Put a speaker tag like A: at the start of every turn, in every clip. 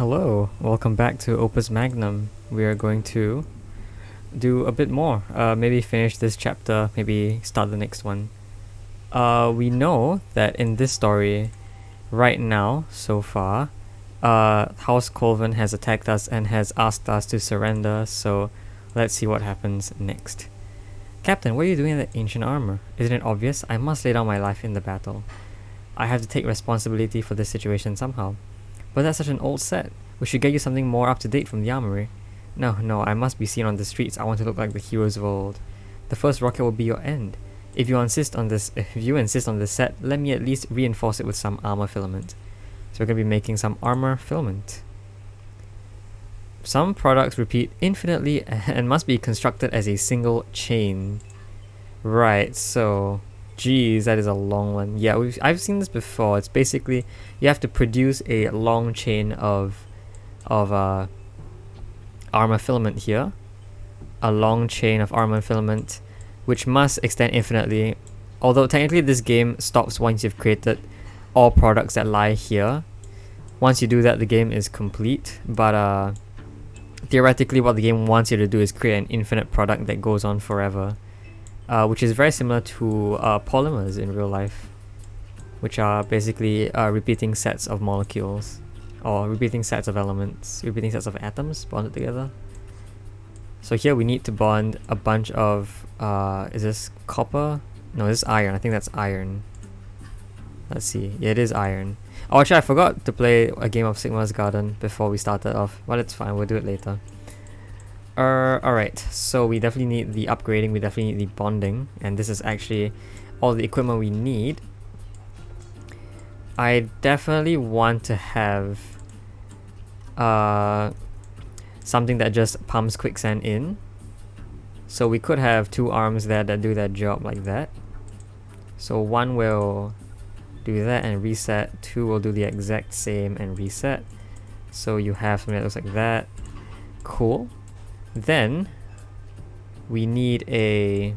A: Hello, welcome back to Opus Magnum. We are going to do a bit more. Maybe finish this chapter, maybe start the next one. We know that in this story, right now, so far, House Colvin has attacked us and has asked us to surrender, so let's see what happens next. Captain, what are you doing in that ancient armor? Isn't it obvious? I must lay down my life in the battle. I have to take responsibility for this situation somehow. But that's such an old set. We should get you something more up-to-date from the armory. No, I must be seen on the streets. I want to look like the heroes of old. The first rocket will be your end. If you insist on this set, let me at least reinforce it with some armor filament. So we're going to be making some armor filament. Some products repeat infinitely and must be constructed as a single chain. Right, so... Geez, that is a long one. Yeah, I've seen this before. It's basically you have to produce a long chain of armor filament here. A long chain of armor filament which must extend infinitely. Although technically this game stops once you've created all products that lie here. Once you do that, the game is complete. But theoretically what the game wants you to do is create an infinite product that goes on forever. Which is very similar to polymers in real life, which are basically repeating sets of molecules, or repeating sets of elements, repeating sets of atoms bonded together. So here we need to bond a bunch of, is this copper? No, this is iron. I think that's iron. Let's see. Yeah, it is iron. Oh, actually I forgot to play a game of Sigmar's Garden before we started off, but it's fine, we'll do it later. Alright, so we definitely need the upgrading, we definitely need the bonding, and this is actually all the equipment we need. I definitely want to have something that just pumps quicksand in. So we could have two arms there that do that job like that. So one will do that and reset, two will do the exact same and reset. So you have something that looks like that. Cool. Then we need a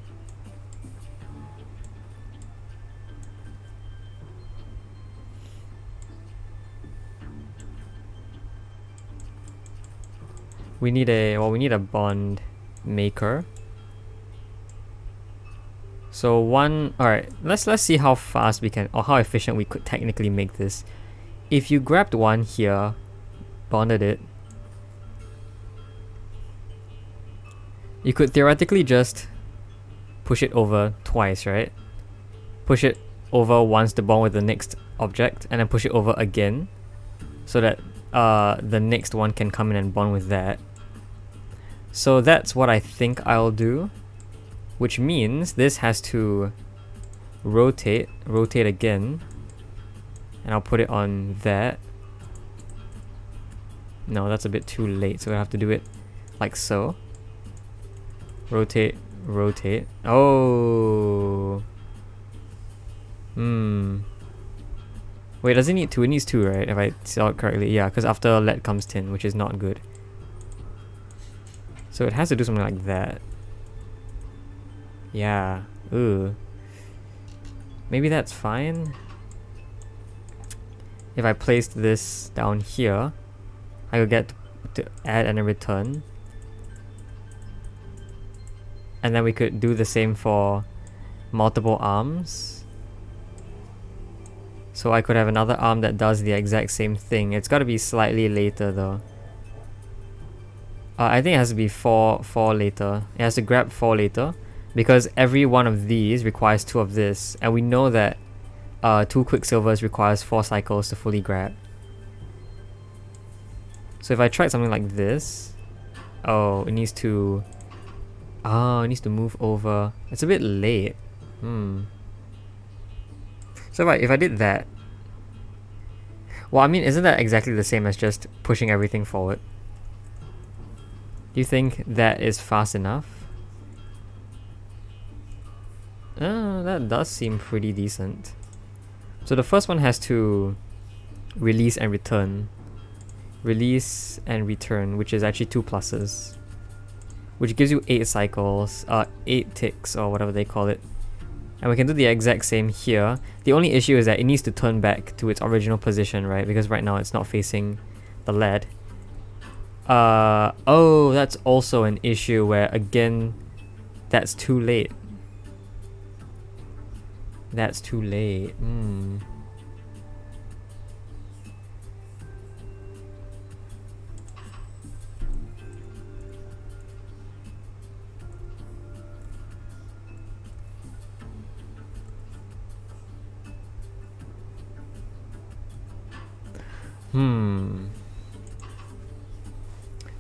A: we need a bond maker. So alright, let's see how fast we can, or how efficient we could technically make this. If you grabbed one here, bonded it, you could theoretically just push it over twice, right? Push it over once to bond with the next object, and then push it over again, so that the next one can come in and bond with that. So that's what I think I'll do, which means this has to rotate again, and I'll put it on that. No, that's a bit too late, so I have to do it like so. Rotate. Oh. Wait, does it need two? It needs two, right? If I saw it correctly. Yeah, because after lead comes tin, which is not good. So it has to do something like that. Yeah. Ooh. Maybe that's fine. If I placed this down here, I could get to add and a return. And then we could do the same for multiple arms. So I could have another arm that does the exact same thing. It's got to be slightly later though. I think it has to be 4 later. It has to grab 4 later, because every one of these requires 2 of this, and we know that 2 quicksilvers requires 4 cycles to fully grab. So if I tried something like this, it needs to move over. It's a bit late. So if I did that, well, I mean, isn't that exactly the same as just pushing everything forward? Do you think that is fast enough? That does seem pretty decent. So the first one has to release and return. Release and return, which is actually 2 pluses. Which gives you 8 cycles, 8 ticks, or whatever they call it. And we can do the exact same here. The only issue is that it needs to turn back to its original position, right? Because right now it's not facing the lead. Oh, that's also an issue where, again, that's too late. That's too late.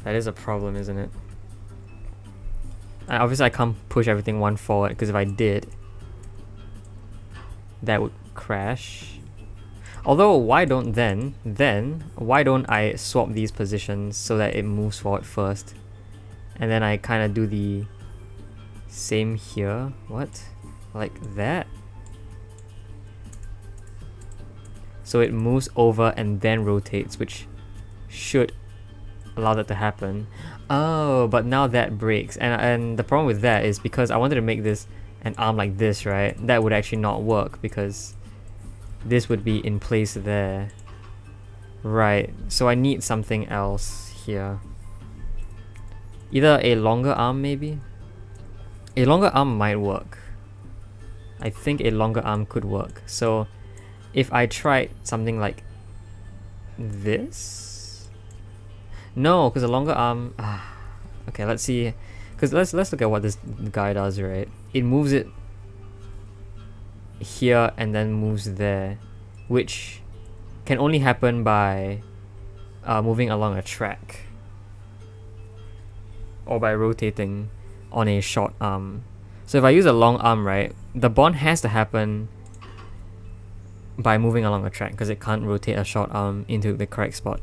A: That is a problem, isn't it? Obviously, I can't push everything one forward, because if I did, that would crash. Although, why don't why don't I swap these positions so that it moves forward first? And then I kind of do the same here. What? Like that? So it moves over and then rotates, which should allow that to happen. Oh, but now that breaks. And the problem with that is because I wanted to make this an arm like this, right? That would actually not work because this would be in place there. Right, so I need something else here. Either a longer arm, maybe? A longer arm might work. I think a longer arm could work. So if I tried something like this? No, because a longer arm... okay, let's see. Because let's look at what this guy does, right? It moves it here and then moves there, which can only happen by moving along a track or by rotating on a short arm. So if I use a long arm, right, the bond has to happen by moving along a track because it can't rotate a short arm into the correct spot,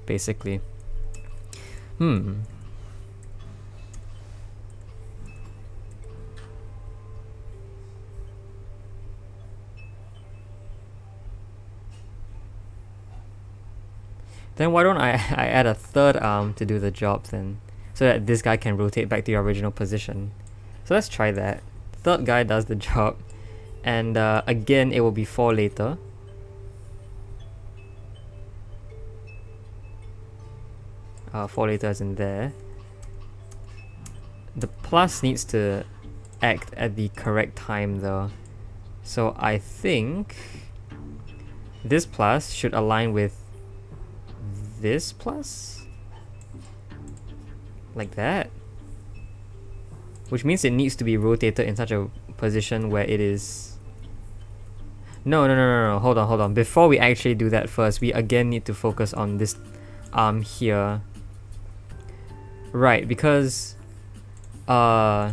A: basically. Then why don't I add a third arm to do the job then, so that this guy can rotate back to the original position. So let's try that. Third guy does the job, and again it will be 4 later. Four later is in there. The plus needs to act at the correct time though. So I think this plus should align with this plus? Like that? Which means it needs to be rotated in such a position where it is... No, hold on. Before we actually do that first, we again need to focus on this arm here. Right, because by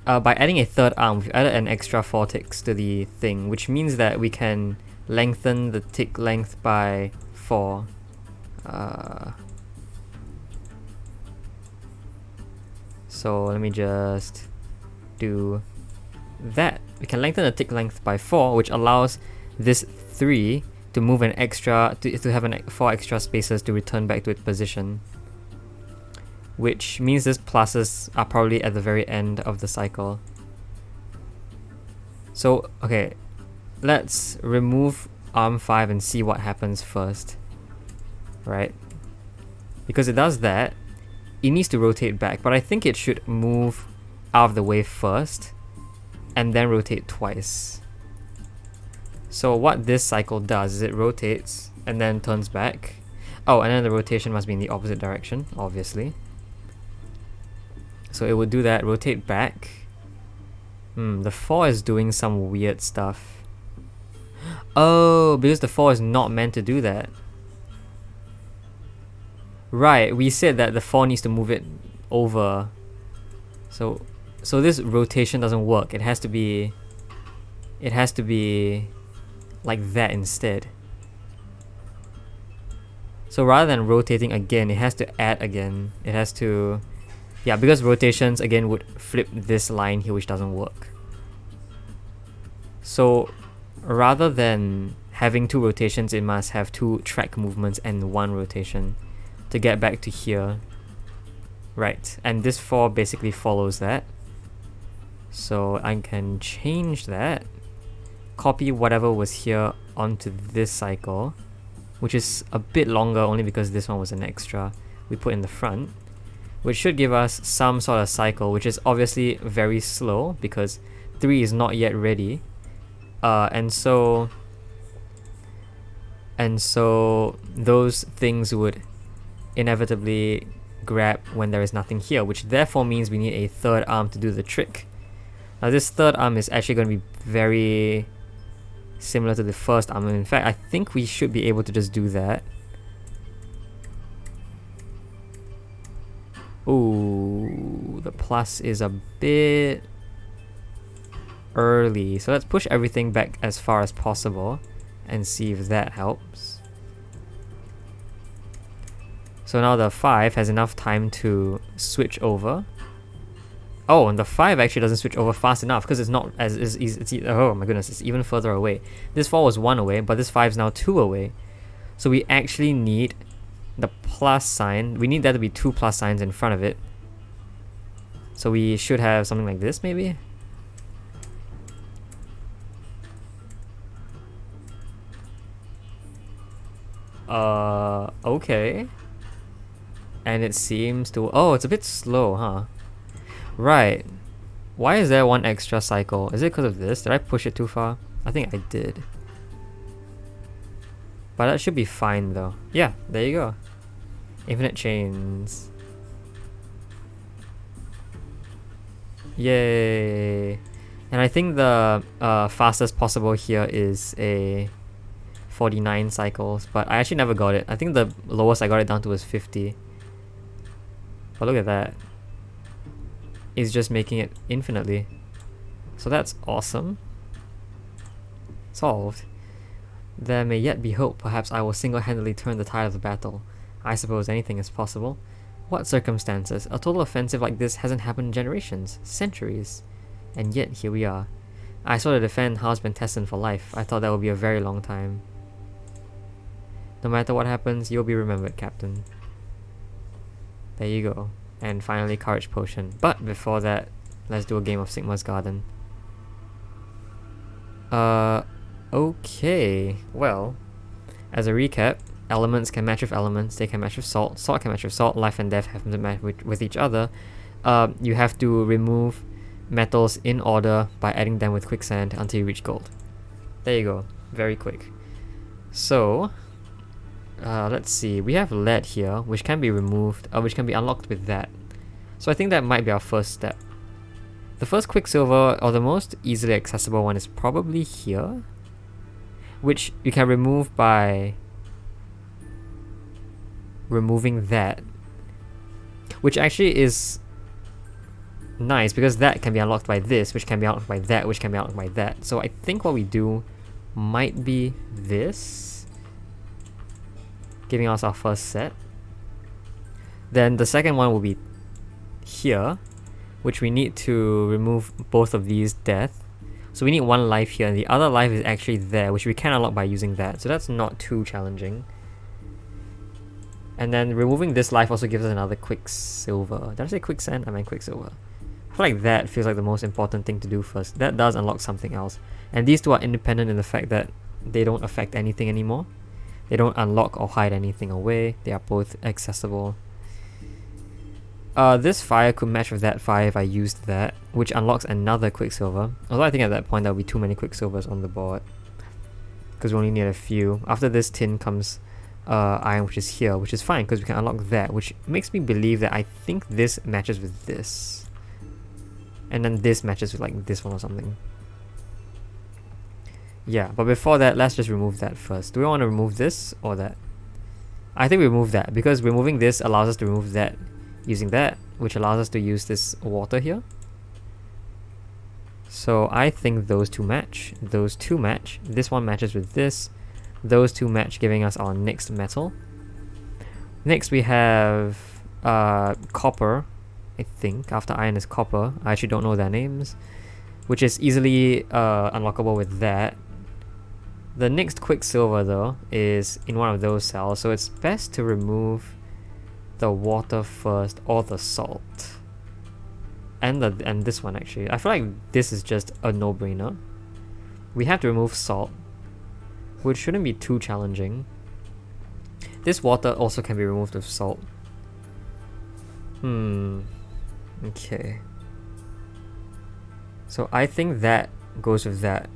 A: adding a third arm, we've added an extra 4 ticks to the thing, which means that we can lengthen the tick length by 4. So let me just do that. We can lengthen the tick length by 4, which allows this 3 to move an extra, to have 4 extra spaces to return back to its position. Which means these pluses are probably at the very end of the cycle. So, okay, let's remove arm 5 and see what happens first. Right? Because it does that, it needs to rotate back, but I think it should move out of the way first and then rotate twice. So what this cycle does is it rotates and then turns back. Oh, and then the rotation must be in the opposite direction, obviously. So it would do that, rotate back. The 4 is doing some weird stuff. Oh, because the 4 is not meant to do that. Right, we said that the 4 needs to move it over. So this rotation doesn't work. It has to be like that instead. So rather than rotating again, it has to add again. It has to... Yeah, because rotations again would flip this line here, which doesn't work. So rather than having 2 rotations, it must have 2 track movements and 1 rotation to get back to here. Right, and this 4 basically follows that. So I can change that, copy whatever was here onto this cycle, which is a bit longer only because this one was an extra we put in the front, which should give us some sort of cycle, which is obviously very slow because 3 is not yet ready. And so those things would inevitably grab when there is nothing here, which therefore means we need a third arm to do the trick. Now this third arm is actually going to be very similar to the first arm. In fact, I think we should be able to just do that. Ooh, the plus is a bit early, so let's push everything back as far as possible and see if that helps. So now the 5 has enough time to switch over. Oh, and the 5 actually doesn't switch over fast enough because it's not as easy. Oh my goodness, it's even further away. This 4 was 1 away, but this 5 is now 2 away. So we actually need the plus sign. We need there to be 2 plus signs in front of it. So we should have something like this, maybe? Okay. And it seems to... Oh, it's a bit slow, huh? Right. Why is there 1 extra cycle? Is it because of this? Did I push it too far? I think I did. But that should be fine though. Yeah, there you go. Infinite chains. Yay. And I think the fastest possible here is a 49 cycles, but I actually never got it. I think the lowest I got it down to was 50. But look at that. It's just making it infinitely. So that's awesome. Solved. There may yet be hope. Perhaps I will single-handedly turn the tide of the battle. I suppose anything is possible. What circumstances? A total offensive like this hasn't happened in generations, centuries. And yet, here we are. I sort of defend House Ben Tessin for life. I thought that would be a very long time. No matter what happens, you'll be remembered, Captain. There you go. And finally, Courage Potion. But before that, let's do a game of Sigmar's Garden. Okay. Well, as a recap, elements can match with elements, they can match with salt, salt can match with salt, life and death have to match with each other. You have to remove metals in order by adding them with quicksand until you reach gold. There you go. Very quick. So, let's see. We have lead here, which can be removed, which can be unlocked with that. So I think that might be our first step. The first quicksilver, or the most easily accessible one, is probably here, which you can remove by removing that, which actually is nice because that can be unlocked by this, which can be unlocked by that, which can be unlocked by that. So I think what we do might be this, giving us our first set. Then the second one will be here, which we need to remove both of these death. So we need 1 life here, and the other life is actually there, which we can unlock by using that. So that's not too challenging. And then removing this life also gives us another quicksilver. Did I say quicksand? I meant quicksilver. I feel like that feels like the most important thing to do first. That does unlock something else. And these two are independent in the fact that they don't affect anything anymore. They don't unlock or hide anything away. They are both accessible. This fire could match with that fire if I used that, which unlocks another quicksilver. Although I think at that point there will be too many quicksilvers on the board, because we only need a few. After this tin comes iron, which is here, which is fine because we can unlock that, which makes me believe that I think this matches with this. And then this matches with like this one or something. Yeah, but before that, let's just remove that first. Do we want to remove this or that? I think we remove that, because removing this allows us to remove that using that, which allows us to use this water here. So I think those two match, those two match, this one matches with this, those two match, giving us our next metal. Next we have copper, I think. After iron is copper. I actually don't know their names, which is easily unlockable with that. The next quicksilver though is in one of those cells, so it's best to remove the water first, or the salt, and this one actually. I feel like this is just a no-brainer. We have to remove salt, which shouldn't be too challenging. This water also can be removed with salt. Okay. So I think that goes with that,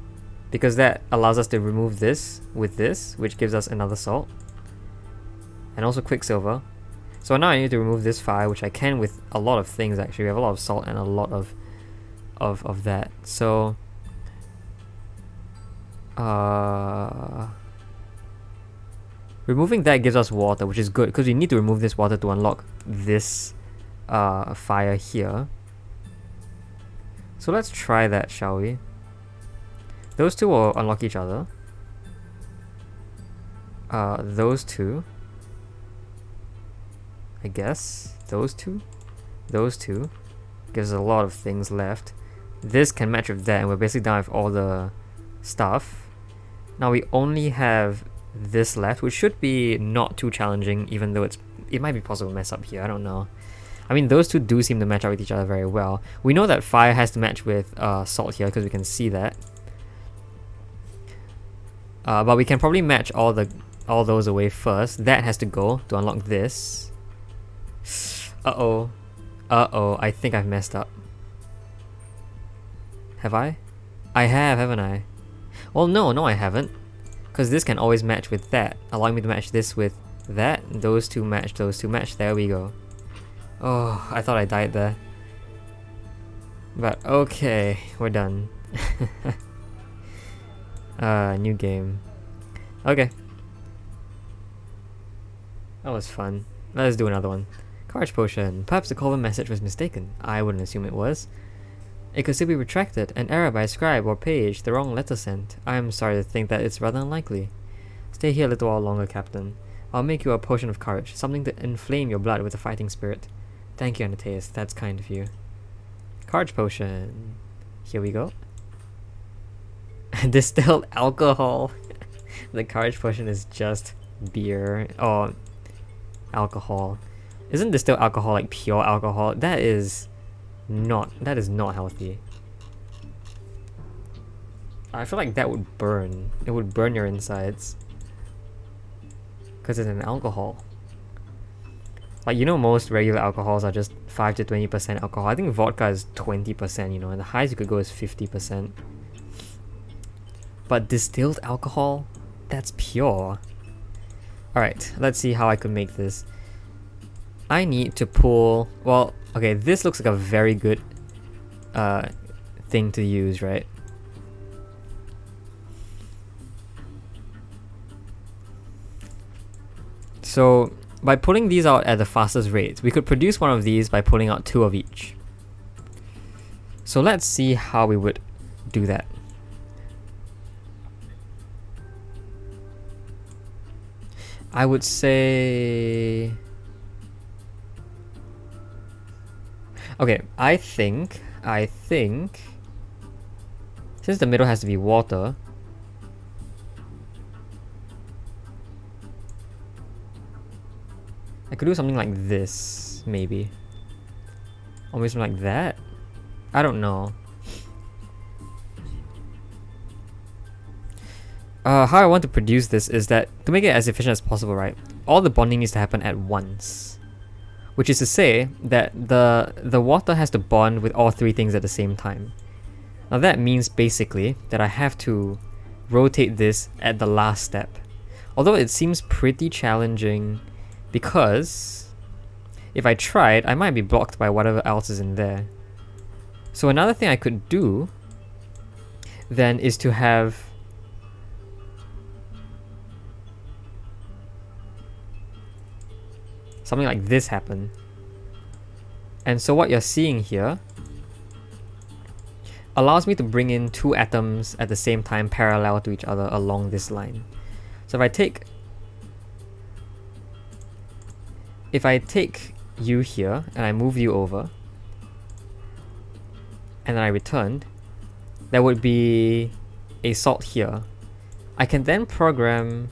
A: because that allows us to remove this with this, which gives us another salt. And also quicksilver. So now I need to remove this fire, which I can with a lot of things actually. We have a lot of salt and a lot of that. So removing that gives us water, which is good because we need to remove this water to unlock this fire here. So let's try that, shall we? Those two will unlock each other. Those two. I guess. Those two. Gives us a lot of things left. This can match with that, and we're basically done with all the stuff. Now we only have this left, which should be not too challenging, even though it might be possible to mess up here. I don't know. I mean, those two do seem to match up with each other very well. We know that fire has to match with salt here because we can see that. But we can probably match all those away first. That has to go to unlock this. Uh-oh. I think I've messed up. Have I? I have, haven't I? Well, no, I haven't. Because this can always match with that, allowing me to match this with that. Those two match. There we go. Oh, I thought I died there. But okay, we're done. New game. Okay. That was fun. Let's do another one. Courage potion. Perhaps the column message was mistaken. I wouldn't assume it was. It could still be retracted. An error by scribe or page. The wrong letter sent. I am sorry to think that it's rather unlikely. Stay here a little while longer, Captain. I'll make you a potion of courage. Something to inflame your blood with a fighting spirit. Thank you, Anateus. That's kind of you. Courage potion. Here we go. Distilled alcohol. The courage potion is just beer or alcohol. Isn't distilled alcohol like pure alcohol? That is not healthy. I feel like that would burn. It would burn your insides. Because it's an alcohol. Like, you know, most regular alcohols are just 5 to 20% alcohol. I think vodka is 20%, you know, and the highest you could go is 50%. But distilled alcohol? That's pure. Alright, let's see how I could make this. I need to pull... Well, okay, this looks like a very good thing to use, right? So, by pulling these out at the fastest rate, we could produce one of these by pulling out 2 of each. So let's see how we would do that. I would say... Okay, I think... Since the middle has to be water... I could do something like this, maybe. Or maybe something like that? I don't know. How I want to produce this is that, to make it as efficient as possible, right? All the bonding needs to happen at once. Which is to say that the water has to bond with all 3 things at the same time. Now that means basically that I have to rotate this at the last step. Although it seems pretty challenging because if I tried, I might be blocked by whatever else is in there. So another thing I could do then is to have something like this happen. And so what you're seeing here allows me to bring in 2 atoms at the same time parallel to each other along this line. So if I take you here and I move you over and then I returned, there would be a salt here. I can then program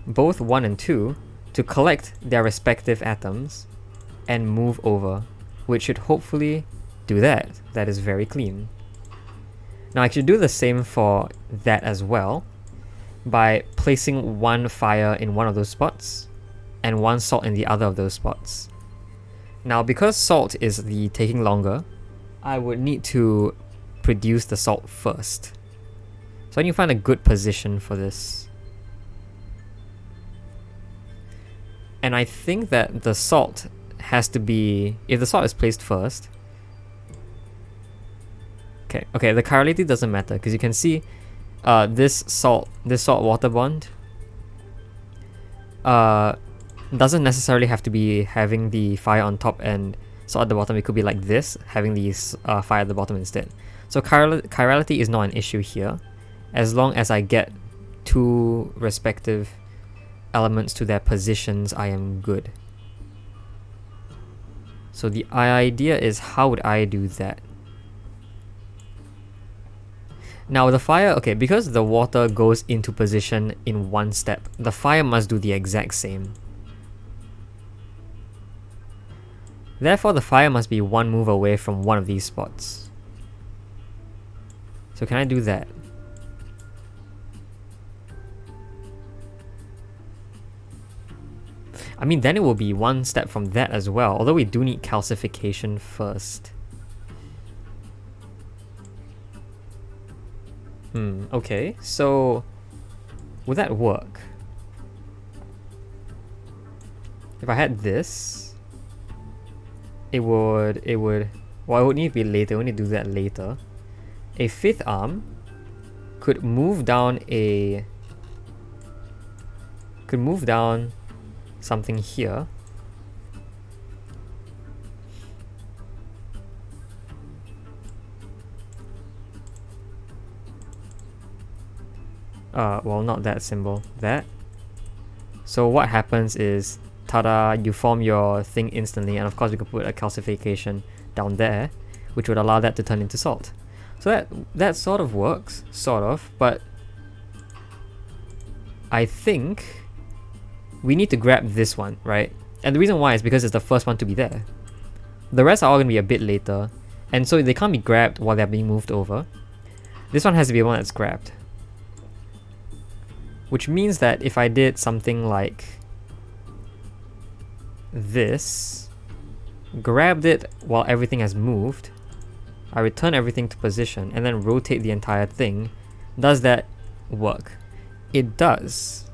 A: both 1 and 2 to collect their respective atoms and move over, which should hopefully do that. That is very clean. Now I should do the same for that as well by placing 1 fire in one of those spots and 1 salt in the other of those spots. Now, because salt is the taking longer, I would need to produce the salt first. So I need to find a good position for this. And I think that the salt has to be, if the salt is placed first. Okay, the chirality doesn't matter because you can see this salt water bond doesn't necessarily have to be having the fire on top and salt at the bottom. It could be like this, having the fire at the bottom instead. So chirality is not an issue here, as long as I get 2 respective elements to their positions, I am good. So the idea is, how would I do that? Now the fire, okay, because the water goes into position in 1 step, the fire must do the exact same. Therefore, the fire must be 1 move away from one of these spots. So can I do that? I mean, then it will be 1 step from that as well, although we do need calcification first. Okay, so would that work? If I had this, it would, well, it would need to be later, we need to do that later. A 5th arm could move down something here. Well, not that symbol, that. So what happens is, tada, you form your thing instantly, and of course we could put a calcification down there, which would allow that to turn into salt. So that sort of works, but I think we need to grab this one, right? And the reason why is because it's the first one to be there. The rest are all going to be a bit later, and so they can't be grabbed while they're being moved over. This one has to be the one that's grabbed. Which means that if I did something like this, grabbed it while everything has moved, I return everything to position and then rotate the entire thing, does that work? It does.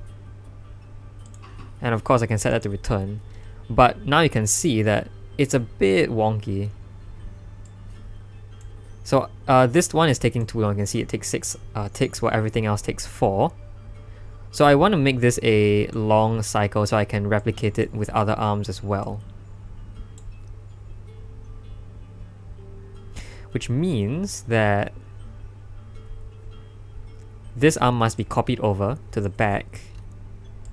A: And of course I can set that to return, but now you can see that it's a bit wonky. So this one is taking too long. You can see it takes 6 ticks while everything else takes 4. So I want to make this a long cycle so I can replicate it with other arms as well. Which means that this arm must be copied over to the back,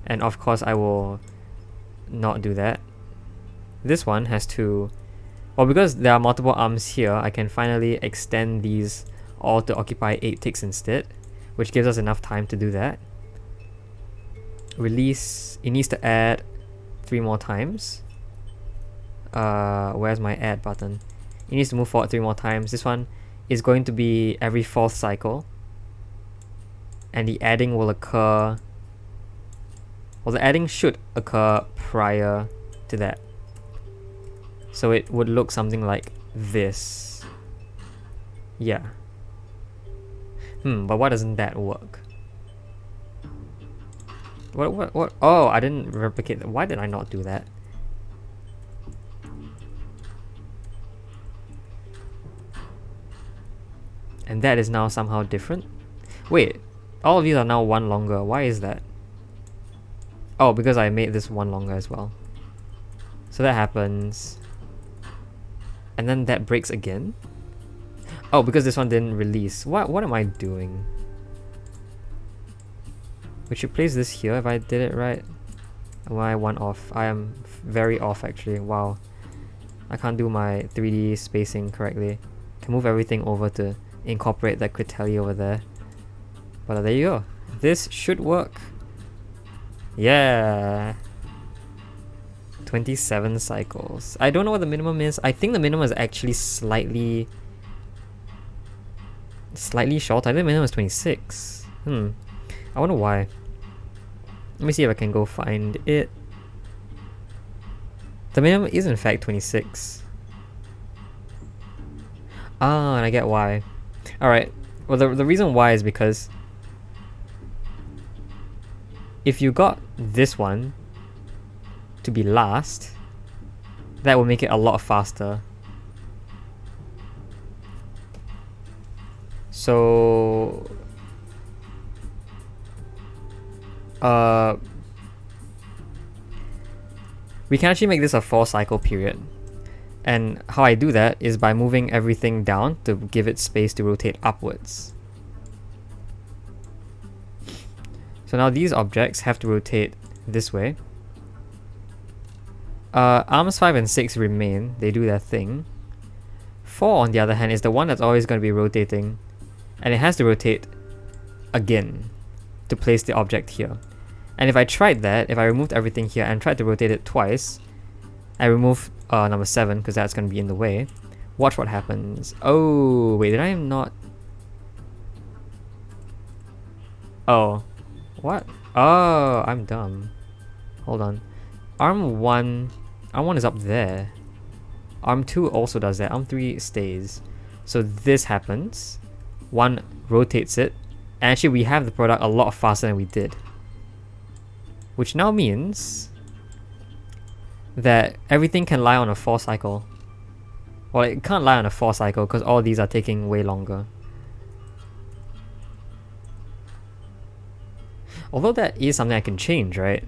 A: and of course I will not do that. This one has to, well, because there are multiple arms here, I can finally extend these all to occupy 8 ticks instead, which gives us enough time to do that. Release, it needs to add 3 more times. Where's my add button? It needs to move forward 3 more times. This one is going to be every 4th cycle, and the adding will occur, well, the adding should occur prior to that. So it would look something like this. Yeah. But why doesn't that work? What? Oh, I didn't replicate that. Why did I not do that? And that is now somehow different. Wait, all of these are now 1 longer. Why is that? Oh, because I made this 1 longer as well. So that happens. And then that breaks again. Oh, because this one didn't release. What am I doing? We should place this here if I did it right. Am I 1 off? I am very off actually. Wow. I can't do my 3D spacing correctly. Can move everything over to incorporate that Critelli over there. But there you go. This should work. Yeah. 27 cycles. I don't know what the minimum is. I think the minimum is actually slightly short. I think the minimum is 26. I wonder why. Let me see if I can go find it. The minimum is in fact 26. Ah, and I get why. Alright, well the reason why is because if you got this one to be last, that will make it a lot faster. So we can actually make this a 4-cycle period. And how I do that is by moving everything down to give it space to rotate upwards. So now these objects have to rotate this way. Arms 5 and 6 remain, they do their thing. 4 on the other hand is the one that's always going to be rotating, and it has to rotate again to place the object here. And if I tried that, if I removed everything here and tried to rotate it twice, I remove number 7 because that's going to be in the way. Watch what happens. Oh, wait, did I not? Oh, what? Oh, I'm dumb. Hold on. Arm 1 is up there. Arm 2 also does that. Arm 3 stays. So this happens. 1 rotates it. And actually we have the product a lot faster than we did. Which now means that everything can lie on a 4-cycle. Well, it can't lie on a 4-cycle because all these are taking way longer. Although that is something I can change, right?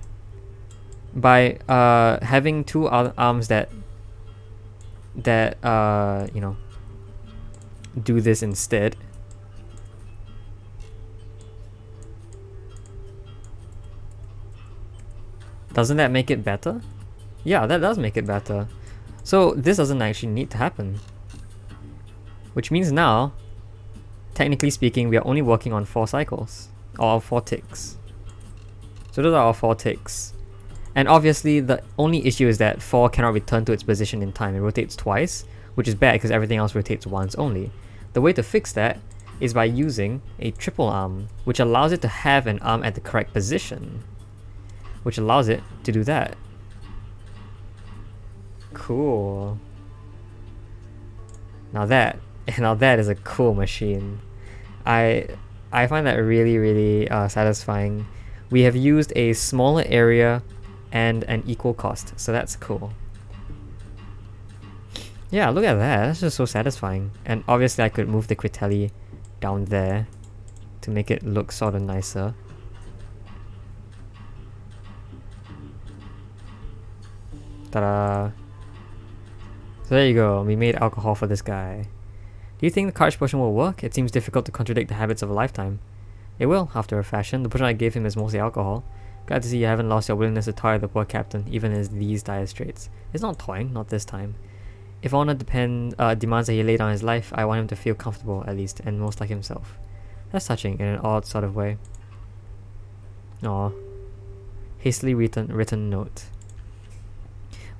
A: By having 2 arms that you know, do this instead. Doesn't that make it better? Yeah, that does make it better. So this doesn't actually need to happen. Which means now, technically speaking, we are only working on 4 cycles. Or 4 ticks. So those are our 4 ticks. And obviously the only issue is that 4 cannot return to its position in time. It rotates twice, which is bad because everything else rotates once only. The way to fix that is by using a triple arm, which allows it to have an arm at the correct position. Which allows it to do that. Cool. Now that is a cool machine. I find that really satisfying. We have used a smaller area and an equal cost, so that's cool. Yeah, look at that. That's just so satisfying. And obviously I could move the Critelli down there to make it look sort of nicer. Ta-da! So there you go, we made alcohol for this guy. Do you think the courage potion will work? It seems difficult to contradict the habits of a lifetime. It will, after a fashion. The potion I gave him is mostly alcohol. Glad to see you haven't lost your willingness to toy the poor captain, even in these dire straits. It's not toying, not this time. If honor demands that he lay down his life, I want him to feel comfortable, at least, and most like himself. That's touching, in an odd sort of way. Aww. Hastily written note.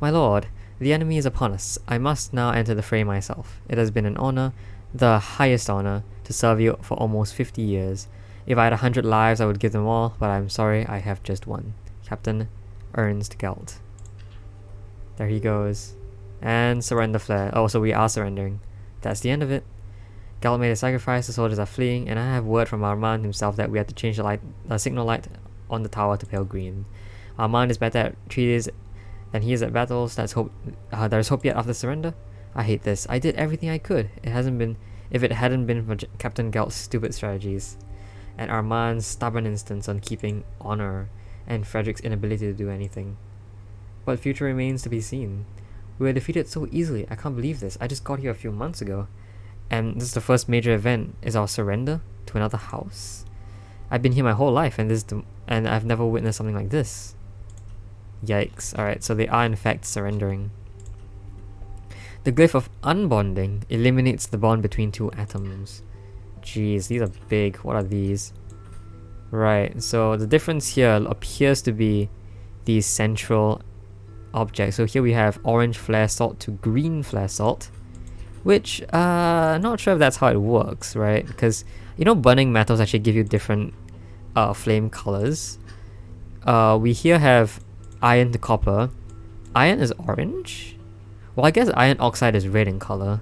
A: My lord, the enemy is upon us. I must now enter the fray myself. It has been an honor, the highest honor, to serve you for almost 50 years. If I had 100 lives, I would give them all, but I'm sorry, I have just one. Captain Ernst Gelt. There he goes. And surrender flare. Oh, so we are surrendering. That's the end of it. Gelt made a sacrifice, the soldiers are fleeing, and I have word from Armand himself that we have to change the signal light on the tower to pale green. Armand is better at treaties than he is at battles. There's hope yet after surrender. I hate this. I did everything I could. If it hadn't been for Captain Gelt's stupid strategies, and Armand's stubborn insistence on keeping honor, and Frederick's inability to do anything. But future remains to be seen. We were defeated so easily. I can't believe this. I just got here a few months ago, and this is the first major event. Is our surrender to another house. I've been here my whole life, and I've never witnessed something like this. Yikes. Alright, so they are in fact surrendering. The glyph of unbonding eliminates the bond between 2 atoms. Jeez, these are big. What are these? Right, so the difference here appears to be the central object. So here we have orange flare salt to green flare salt, which not sure if that's how it works, right? Because you know burning metals actually give you different flame colors. We here have iron to copper, iron is orange? Well, I guess iron oxide is red in color,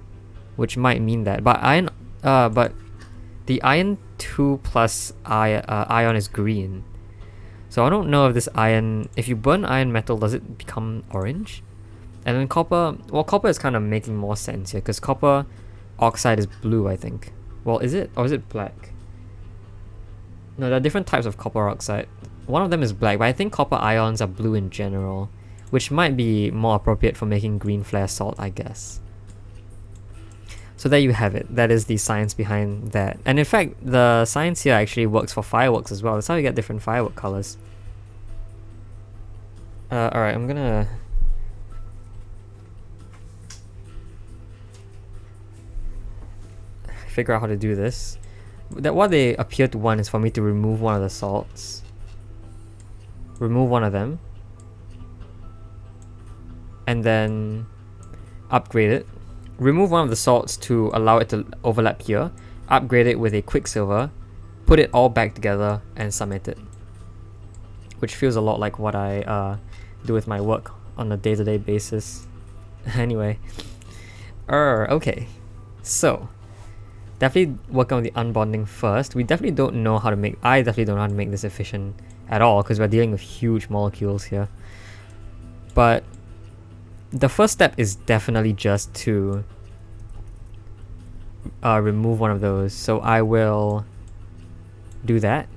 A: which might mean that. But but the iron 2 plus ion is green. So I don't know if this iron, if you burn iron metal, does it become orange? And then copper, well, copper is kind of making more sense here, because copper oxide is blue, I think. Well, is it? Or is it black? No, there are different types of copper oxide. One of them is black, but I think copper ions are blue in general, which might be more appropriate for making green flare salt, I guess. So there you have it. That is the science behind that. And in fact, the science here actually works for fireworks as well. That's how you get different firework colors. Alright, I'm gonna... figure out how to do this. What they appear to want is for me to remove one of the salts. Remove one of them. And then upgrade it. Remove one of the salts to allow it to overlap here. Upgrade it with a quicksilver. Put it all back together and submit it. Which feels a lot like what I do with my work on a day-to-day basis. Anyway. Okay. So, definitely work on the unbonding first. We definitely don't know how to make... I definitely don't know how to make this efficient at all, because we're dealing with huge molecules here. But the first step is definitely just to remove one of those. So I will do that.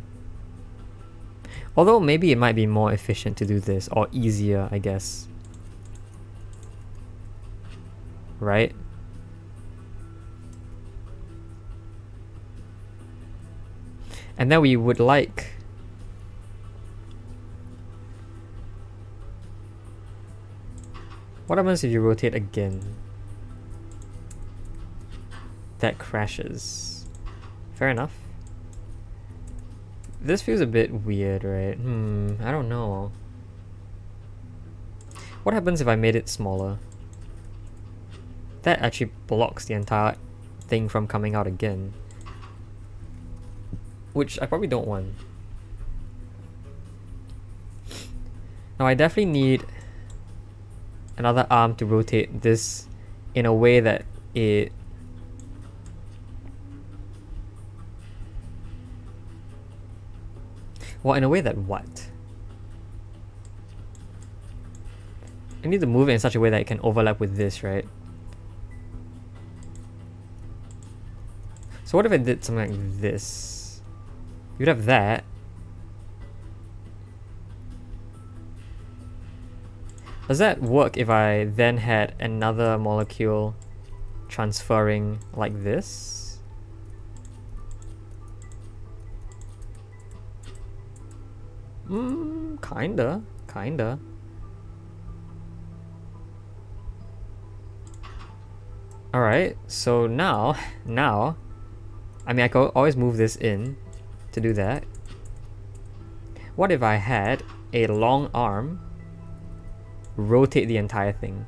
A: Although maybe it might be more efficient to do this, or easier, I guess. Right? And then we would like... What happens if you rotate again? That crashes. Fair enough. This feels a bit weird, right? I don't know. What happens if I made it smaller? That actually blocks the entire thing from coming out again. Which I probably don't want. Now I definitely need another arm to rotate this in a way that it... Well, in a way that what? I need to move it in such a way that it can overlap with this, right? So what if I did something like this? You'd have that. Does that work if I then had another molecule transferring like this? Kinda. Alright, so now, I mean I could always move this in to do that. What if I had a long arm rotate the entire thing?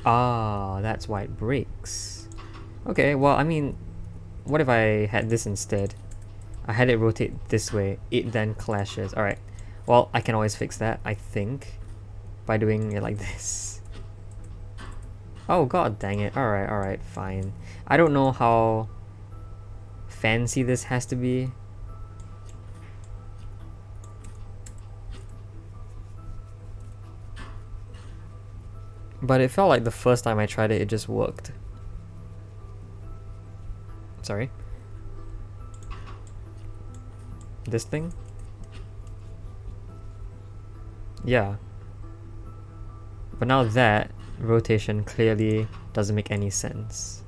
A: Ah, that's why it breaks. Okay, well, I mean, what if I had this instead? I had it rotate this way, it then clashes. Alright, well, I can always fix that, I think, by doing it like this. Oh, god dang it. Alright, fine. I don't know how fancy this has to be. But it felt like the first time I tried it, it just worked. Sorry. This thing? Yeah. But now that rotation clearly doesn't make any sense.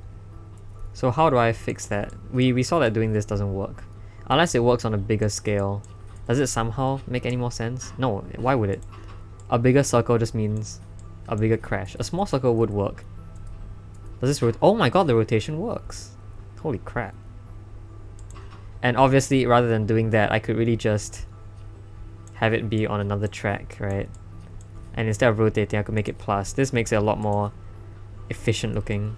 A: So how do I fix that? We saw that doing this doesn't work. Unless it works on a bigger scale. Does it somehow make any more sense? No, why would it? A bigger circle just means a bigger crash. A small circle would work. Does this rotate? Oh my god, the rotation works. Holy crap. And obviously, rather than doing that, I could really just have it be on another track, right? And instead of rotating, I could make it plus. This makes it a lot more efficient looking.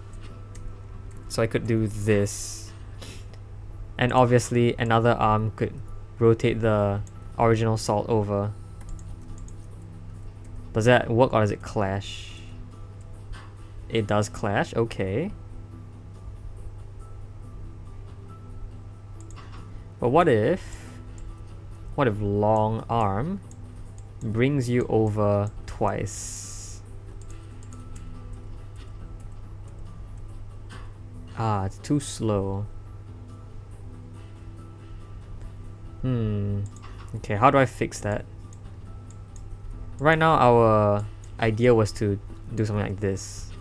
A: So I could do this. And obviously another arm could rotate the original salt over. Does that work or does it clash? It does clash, okay. But what if long arm brings you over twice? Ah, it's too slow. Okay, how do I fix that? Right now our idea was to do something like this,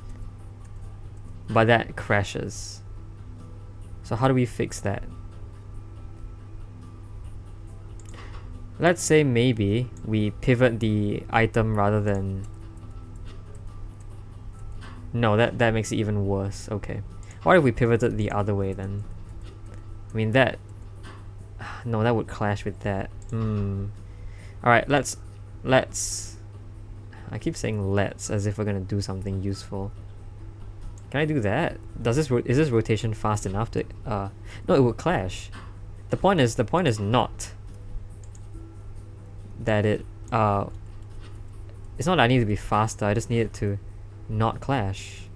A: but that crashes. So how do we fix that? Let's say maybe we pivot the item rather than... No, that makes it even worse. Okay. What if we pivoted the other way then? I mean that... No, that would clash with that. Alright, let's... I keep saying let's as if we're gonna do something useful. Can I do that? Is this rotation fast enough to... No, it would clash. The point is not that it's not that I need to be faster, I just need it to not clash.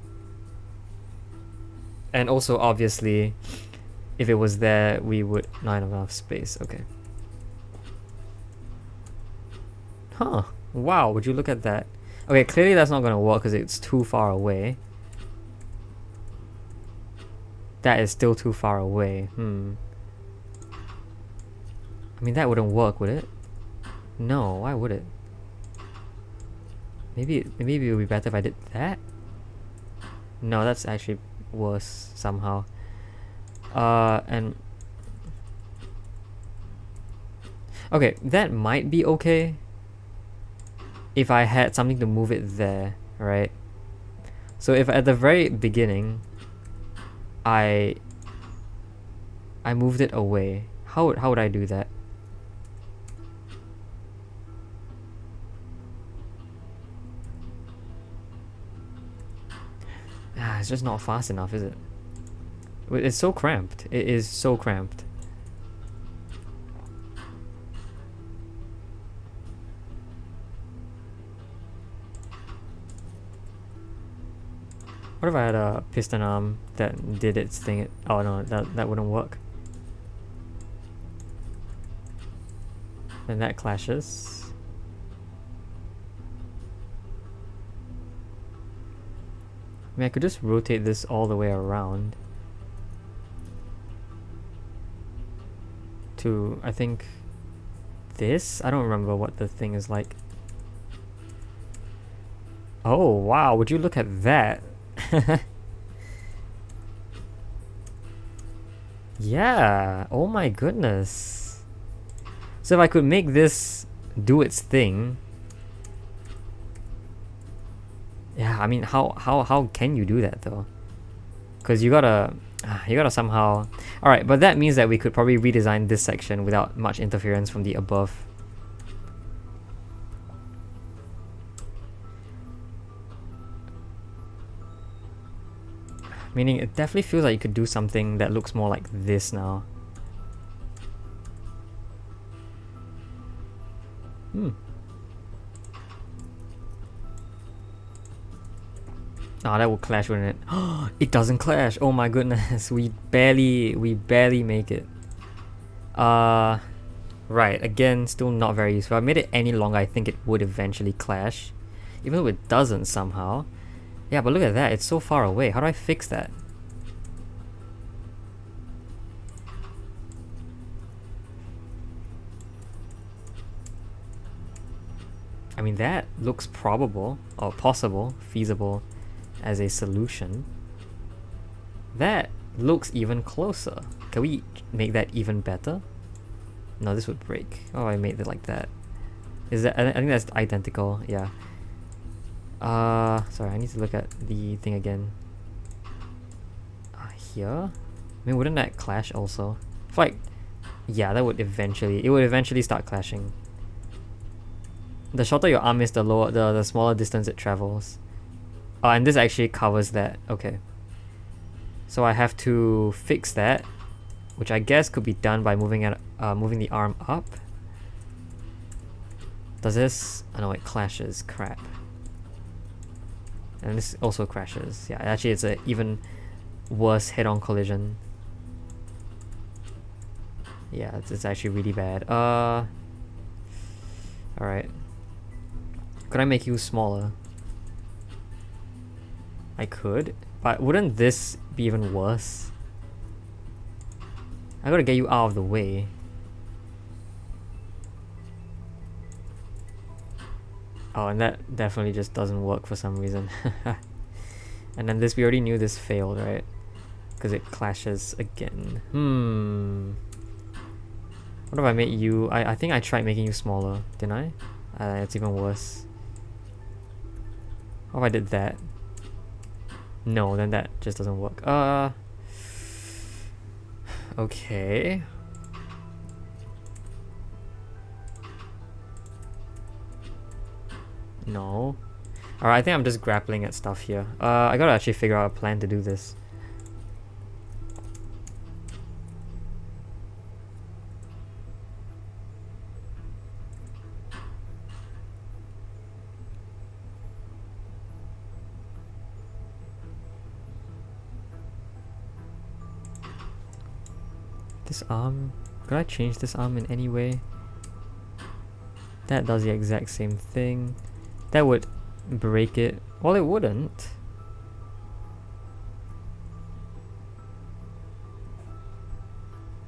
A: And also obviously if it was there we would not have enough space. Okay. Huh. Wow, would you look at that? Okay, clearly that's not gonna work because it's too far away. That is still too far away. I mean that wouldn't work, would it? No, why would it? Maybe it would be better if I did that? No, that's actually worse somehow. And... Okay, that might be okay if I had something to move it there, right? So if at the very beginning I moved it away, how would I do that? It's just not fast enough, is it? It's so cramped. It is so cramped. What if I had a piston arm that did its thing? Oh no, that wouldn't work. Then that clashes. I mean, I could just rotate this all the way around to, I think, this? I don't remember what the thing is like. Oh, wow, would you look at that? Yeah, oh my goodness. So if I could make this do its thing... Yeah, I mean, how can you do that though? Because you gotta somehow... Alright, but that means that we could probably redesign this section without much interference from the above. Meaning, it definitely feels like you could do something that looks more like this now. Oh, that would clash, wouldn't it? It doesn't clash. Oh my goodness, we barely make it. Right, again, still not very useful. If I made it any longer, I think it would eventually clash, even though it doesn't somehow. Yeah, but look at that, it's so far away. How do I fix that? I mean, that looks probable, or possible, feasible as a solution. That looks even closer. Can we make that even better? No, this would break. Oh, I made it like that. Is that? I think that's identical. Yeah. Sorry, I need to look at the thing again. Here? I mean, wouldn't that clash also? If like, yeah, that would eventually, it would eventually start clashing. The shorter your arm is, the smaller distance it travels. Oh, and this actually covers that. Okay. So I have to fix that which I guess could be done by moving the arm up. Does this? Oh no, it clashes. Crap. And this also crashes. Yeah, actually it's an even worse head-on collision. Yeah, it's actually really bad. Alright. Could I make you smaller? I could, but wouldn't this be even worse? I gotta get you out of the way. Oh, and that definitely just doesn't work for some reason. And then this, we already knew this failed, right? Because it clashes again. What if I made you... I think I tried making you smaller, didn't I? It's even worse. What if I did that? No, then that just doesn't work. Okay. No. Alright, I think I'm just grappling at stuff here. I gotta actually figure out a plan to do this. This arm... Could I change this arm in any way? That does the exact same thing. That would break it. Well, it wouldn't.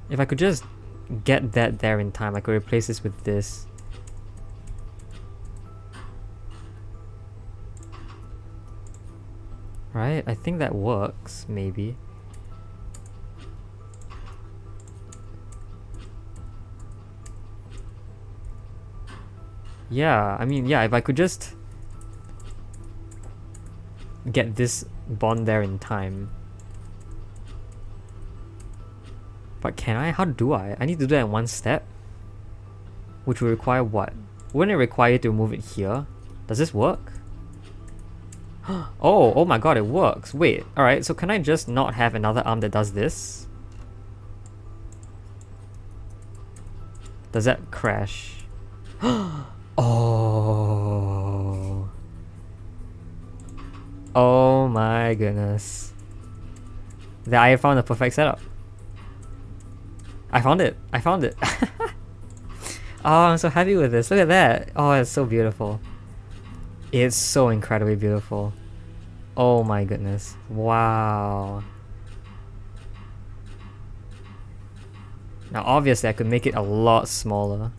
A: If I could just get that there in time, I could replace this with this. Right? I think that works, maybe. Yeah, I mean, yeah, if I could just get this bond there in time. But can I? How do I? I need to do that in one step? Which will require what? Wouldn't it require you to move it here? Does this work? Oh my god, it works. Wait, alright, so can I just not have another arm that does this? Does that crash? Oh. Oh my goodness. I found the perfect setup. I found it. I found it. Oh, I'm so happy with this. Look at that. Oh, it's so beautiful. It's so incredibly beautiful. Oh my goodness. Wow. Now obviously I could make it a lot smaller.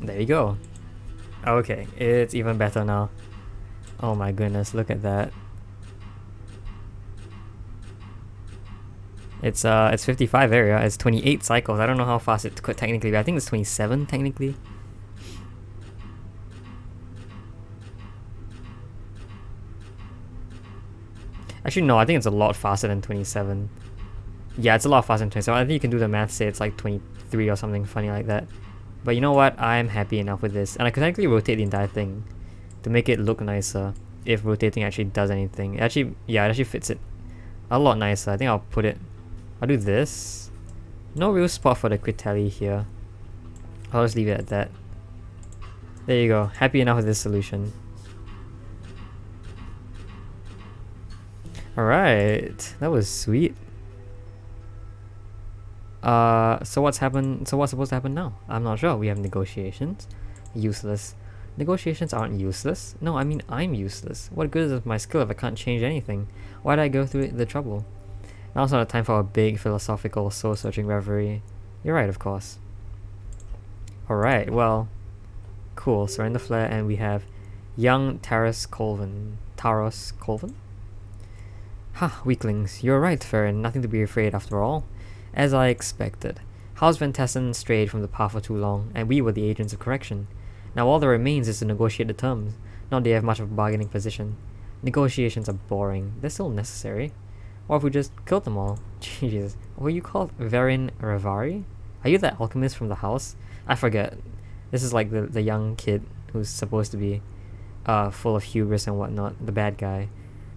A: There you go. Okay, it's even better now. Oh my goodness, look at that. It's 55 area, it's 28 cycles. I don't know how fast it could technically be. I think it's 27 technically. Actually no, I think it's a lot faster than 27. Yeah, it's a lot faster than 27. I think you can do the math, say it's like 23 or something funny like that. But you know what? I'm happy enough with this. And I could technically rotate the entire thing to make it look nicer if rotating actually does anything. Actually, yeah, it actually fits it a lot nicer. I think I'll do this. No real spot for the Critelli here. I'll just leave it at that. There you go. Happy enough with this solution. Alright, that was sweet. So what's happened? So what's supposed to happen now? I'm not sure. We have negotiations. Useless. Negotiations aren't useless. No, I mean I'm useless. What good is my skill if I can't change anything? Why did I go through the trouble? Now's not the time for a big philosophical soul-searching reverie. You're right, of course. Alright, well, cool. Surrender Flare, and we have young Taros Colvin. Ha, weaklings. You're right, Farron. Nothing to be afraid after all. As I expected. House Van Tessen strayed from the path for too long, and we were the agents of correction. Now all that remains is to negotiate the terms. Not that they have much of a bargaining position. Negotiations are boring. They're still necessary. What if we just killed them all? Jesus. Were you called Verin Ravari? Are you the alchemist from the house? I forget. This is like the young kid who's supposed to be full of hubris and whatnot, the bad guy.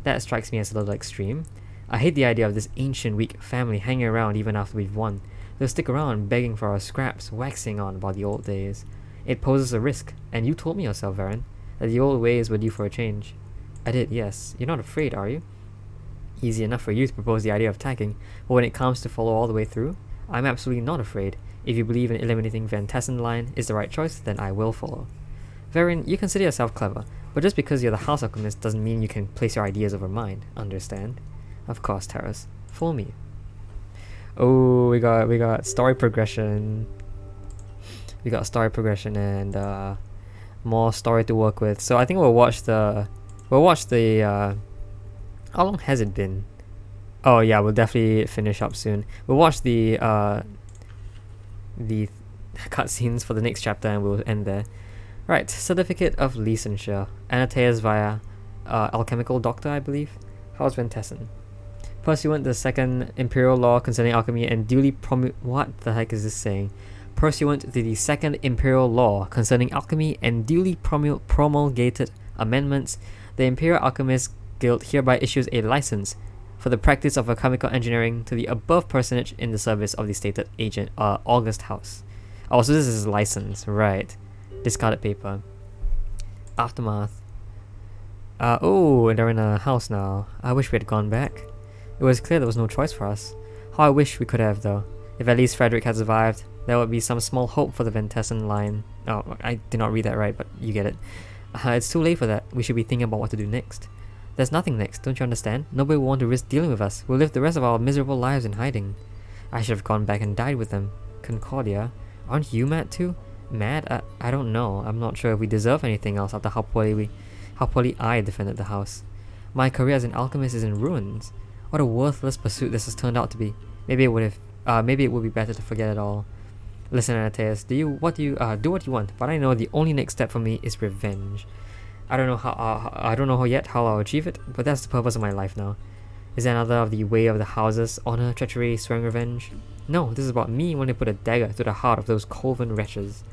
A: That strikes me as a little extreme. I hate the idea of this ancient, weak family hanging around even after we've won. They'll stick around begging for our scraps, waxing on about the old days. It poses a risk, and you told me yourself, Varen, that the old ways were due for a change. I did, yes. You're not afraid, are you? Easy enough for you to propose the idea of attacking, but when it comes to follow all the way through, I'm absolutely not afraid. If you believe in eliminating Van Tessen line is the right choice, then I will follow. Varen, you consider yourself clever, but just because you're the House Alchemist doesn't mean you can place your ideas over mine, understand? Of course, Terrace. Fool me. Oh, we got story progression. We got story progression and more story to work with. So I think we'll watch the how long has it been? Oh yeah, we'll definitely finish up soon. We'll watch the cutscenes for the next chapter and we'll end there. Right, Certificate of Licensure. Anateas via alchemical doctor, I believe. How's Van Tessen? Pursuant to the second imperial law concerning alchemy and duly what the heck is this saying? Pursuant to the second imperial law concerning alchemy and duly promulgated amendments, the Imperial Alchemist Guild hereby issues a license for the practice of alchemical engineering to the above personage in the service of the stated agent, August House. Oh, so this is his license, right. Discarded paper. Aftermath. Oh, they're in a house now. I wish we had gone back. It was clear there was no choice for us. How I wish we could have, though. If at least Frederick had survived, there would be some small hope for the Van Tessen line. Oh, I did not read that right, but you get it. It's too late for that. We should be thinking about what to do next. There's nothing next, don't you understand? Nobody will want to risk dealing with us. We'll live the rest of our miserable lives in hiding. I should have gone back and died with them. Concordia, aren't you mad too? Mad? I don't know. I'm not sure if we deserve anything else after how poorly I defended the house. My career as an alchemist is in ruins. What a worthless pursuit this has turned out to be. Maybe it would be better to forget it all. Listen, Anateas, do what you want, but I know the only next step for me is revenge. I don't know how yet how I'll achieve it, but that's the purpose of my life now. Is there another of the way of the houses, honor, treachery, swearing revenge? No, this is about me wanting to put a dagger through the heart of those Colvin wretches.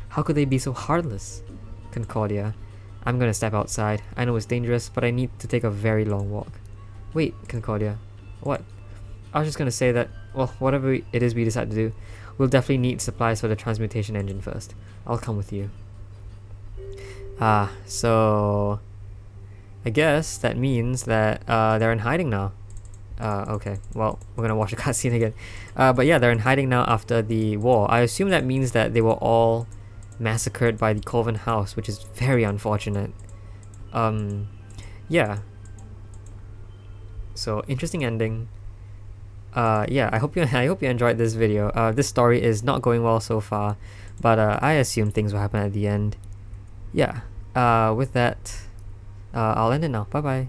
A: How could they be so heartless? Concordia, I'm gonna step outside. I know it's dangerous, but I need to take a very long walk. Wait, Concordia. What? I was just gonna say that, well, whatever it is we decide to do, we'll definitely need supplies for the transmutation engine first. I'll come with you. So I guess that means that they're in hiding now. Okay, well, we're gonna watch a cutscene again. But yeah, they're in hiding now after the war. I assume that means that they were all massacred by the Colvin house, which is very unfortunate. Yeah. So interesting ending. Yeah, I hope you enjoyed this video. This story is not going well so far, but I assume things will happen at the end. Yeah. With that, I'll end it now. Bye bye.